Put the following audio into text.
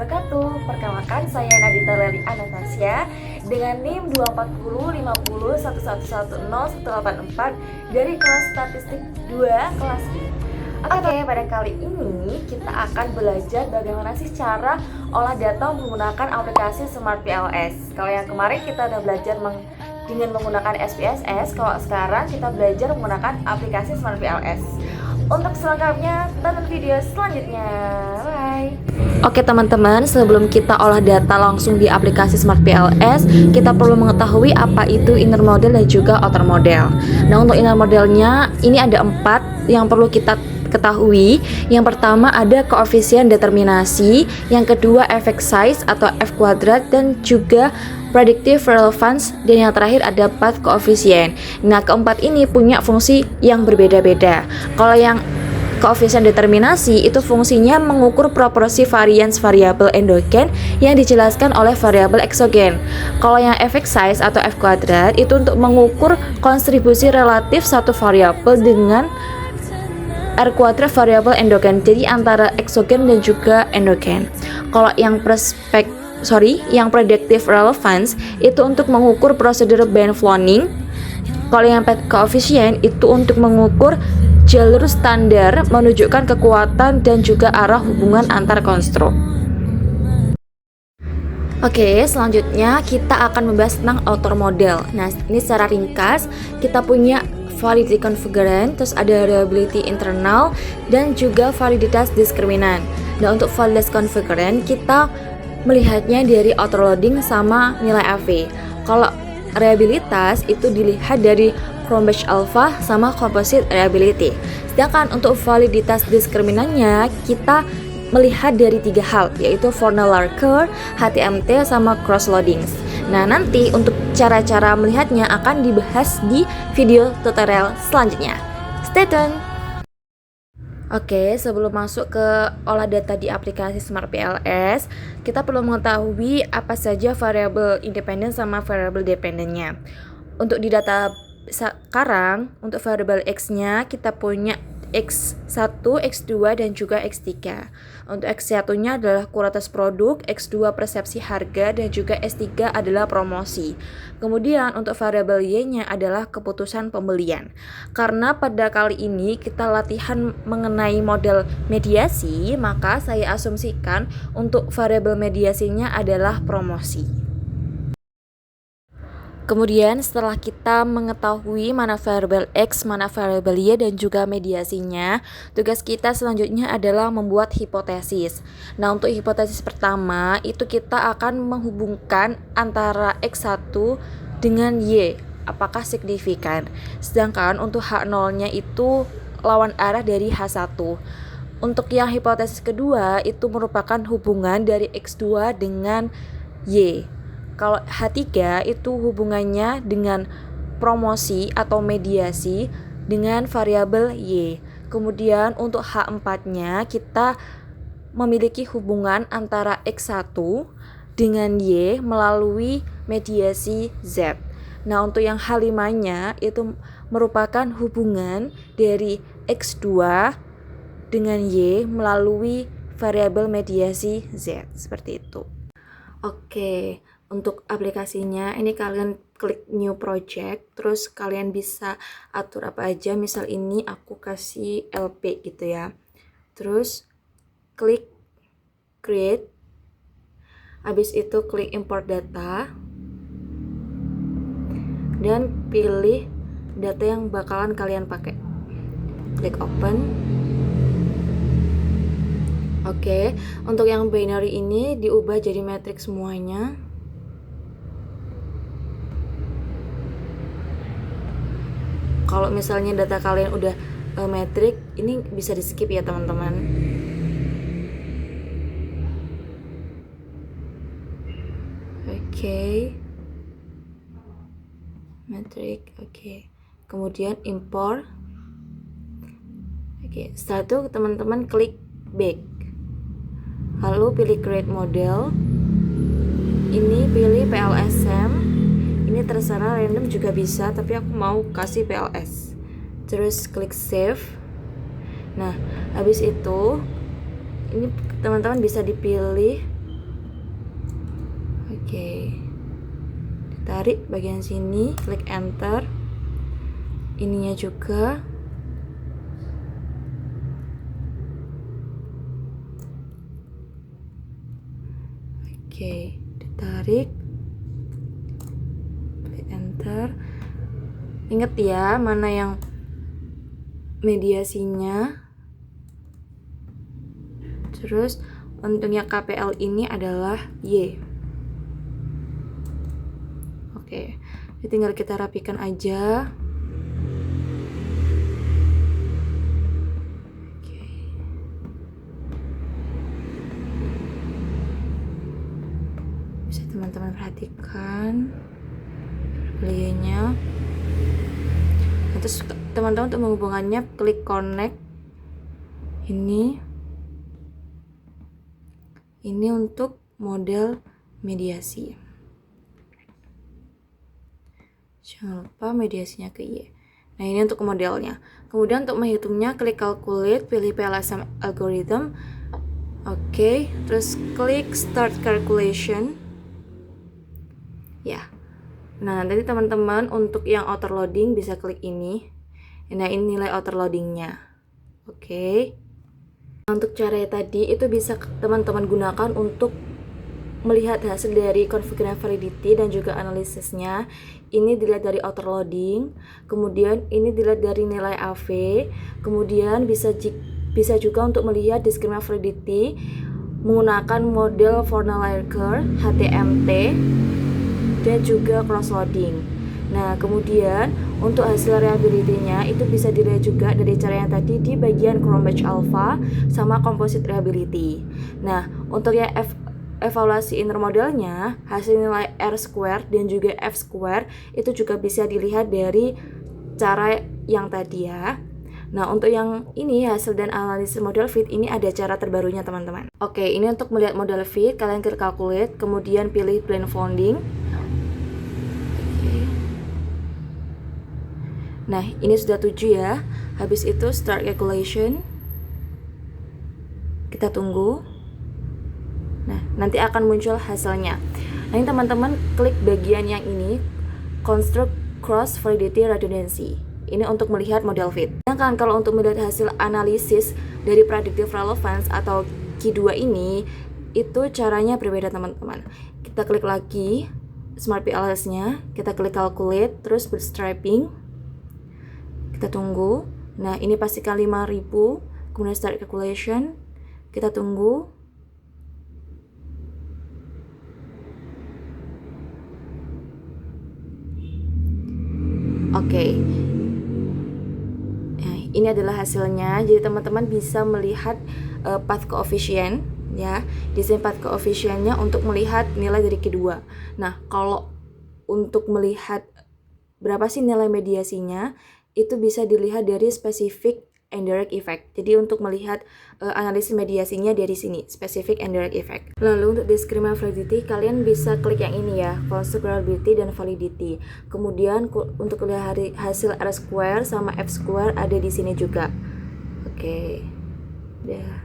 wabarakatuh. Perkenalkan, saya Nadita Leli Anastasia dengan NIM 24050111084 dari kelas statistik 2 kelas I. Oke, pada kali ini kita akan belajar bagaimana sih cara olah data menggunakan aplikasi Smart PLS. Kalau yang kemarin kita udah belajar dengan menggunakan SPSS, kalau sekarang kita belajar menggunakan aplikasi Smart PLS. Untuk selengkapnya, tonton video selanjutnya. Bye. Oke teman-teman, sebelum kita olah data langsung di aplikasi Smart PLS, kita perlu mengetahui apa itu inner model dan juga outer model. Nah, untuk inner modelnya ini ada 4 yang perlu kita ketahui. Yang pertama ada koefisien determinasi, yang kedua effect size atau F kuadrat, dan juga predictive relevance, dan yang terakhir ada path koefisien. Nah, keempat ini punya fungsi yang berbeda-beda. Kalau yang koefisien determinasi itu fungsinya mengukur proporsi varians variabel endogen yang dijelaskan oleh variabel eksogen. Kalau yang effect size atau F kuadrat itu untuk mengukur kontribusi relatif satu variabel dengan R kuadrat variabel endogen, jadi antara eksogen dan juga endogen. Kalau yang yang predictive relevance itu untuk mengukur prosedur band cloning. Kalau yang path koefisien itu untuk mengukur jalur standar menunjukkan kekuatan dan juga arah hubungan antar konstruk. Oke, selanjutnya kita akan membahas tentang outer model. Nah, ini secara ringkas kita punya validity configurant, terus ada reliability internal, dan juga validitas diskriminan. Nah, untuk validitas configurant kita melihatnya dari autoloading sama nilai AV. Kalau reliabilitas itu dilihat dari Cronbach alpha sama composite reliability. Sedangkan untuk validitas diskriminannya kita melihat dari 3 hal, yaitu Fornell-Larker, HTMT, sama crossloadings. Nah, nanti untuk cara-cara melihatnya akan dibahas di video tutorial selanjutnya. Stay tune! Oke, sebelum masuk ke olah data di aplikasi Smart PLS, kita perlu mengetahui apa saja variabel independen sama variabel dependennya. Untuk di data sekarang, untuk variabel X-nya kita punya X1, X2, dan juga X3. Untuk X1-nya adalah kualitas produk, X2 persepsi harga, dan juga S3 adalah promosi. Kemudian untuk variabel Y-nya adalah keputusan pembelian. Karena pada kali ini kita latihan mengenai model mediasi, maka saya asumsikan untuk variabel mediasinya adalah promosi. Kemudian setelah kita mengetahui mana variabel X, mana variabel Y, dan juga mediasinya, tugas kita selanjutnya adalah membuat hipotesis. Nah, untuk hipotesis pertama itu kita akan menghubungkan antara X1 dengan Y, apakah signifikan. Sedangkan untuk H0-nya itu lawan arah dari H1. Untuk yang hipotesis kedua itu merupakan hubungan dari X2 dengan Y. Kalau H3 itu hubungannya dengan promosi atau mediasi dengan variabel Y. Kemudian untuk H4-nya kita memiliki hubungan antara X1 dengan Y melalui mediasi Z. Nah, untuk yang H5-nya itu merupakan hubungan dari X2 dengan Y melalui variabel mediasi Z. Seperti itu. Oke. Untuk aplikasinya ini kalian klik new project, terus kalian bisa atur apa aja. Misal ini aku kasih LP gitu ya, terus klik create, habis itu klik import data dan pilih data yang bakalan kalian pakai, klik open. Oke, untuk yang binary ini diubah jadi matrix semuanya. Kalau misalnya data kalian udah metrik, ini bisa di skip ya teman-teman. Oke. Metrik, oke. Kemudian import. Oke, setelah itu teman-teman klik back. Lalu pilih create model. Ini pilih PLSM. Ini terserah, random juga bisa, tapi aku mau kasih PLS. Terus klik save. Nah, habis itu ini teman-teman bisa dipilih Oke, ditarik bagian sini, klik enter. Ininya juga. Oke, ditarik, klik enter. Ingat ya, mana yang mediasinya. Terus untungnya KPL ini adalah Y. Oke, ini tinggal kita rapikan aja. Oke. Bisa teman-teman perhatikan pilihannya. Terus teman-teman untuk menghubungannya klik connect. Ini untuk model mediasi. Jangan lupa mediasinya ke Y. Nah, ini untuk modelnya. Kemudian untuk menghitungnya, klik calculate, pilih PLSM algorithm. Oke, terus klik start calculation. Ya. Nah, nanti teman-teman untuk yang outer loading bisa klik ini. Nah, ini nilai outer loadingnya. Oke. Untuk caranya tadi itu bisa teman-teman gunakan untuk melihat hasil dari configuration validity dan juga analisisnya. Ini dilihat dari outer loading, kemudian ini dilihat dari nilai AV, kemudian bisa juga untuk melihat discriminant validity menggunakan model Fornalier curve, HTMT, dan juga cross loading. Nah, kemudian untuk hasil reliability-nya itu bisa dilihat juga dari cara yang tadi di bagian Chrome Batch Alpha sama Composite Reliability. Nah, untuk yang evaluasi inner modelnya, hasil nilai R-square dan juga F-square itu juga bisa dilihat dari cara yang tadi ya. Nah, untuk yang ini hasil dan analisis model fit ini ada cara terbarunya teman-teman. Oke, ini untuk melihat model fit, kalian klik calculate, kemudian pilih blindfolding. Nah, ini sudah 7 ya. Habis itu start calculation. Kita tunggu. Nah, nanti akan muncul hasilnya. Nah, ini teman-teman klik bagian yang ini, construct cross validity redundancy. Ini untuk melihat model fit. Sedangkan kalau untuk melihat hasil analisis dari predictive relevance atau Q2 ini, itu caranya berbeda teman-teman. Kita klik lagi Smart PLS-nya, kita klik calculate, terus bootstrapping. Kita tunggu. Nah, ini pastikan 5000, kemudian start calculation. Kita tunggu. Oke. Nah, ini adalah hasilnya. Jadi teman-teman bisa melihat path coefficient ya. Desain path coefficient-nya untuk melihat nilai dari kedua. Nah, kalau untuk melihat berapa sih nilai mediasinya, itu bisa dilihat dari specific and direct effect. Jadi untuk melihat analisis mediasinya dari sini, specific and direct effect. Lalu untuk discriminant validity, kalian bisa klik yang ini ya, construct reliability dan validity. Kemudian untuk lihat hasil R square sama F square ada di sini juga. Oke. Udah.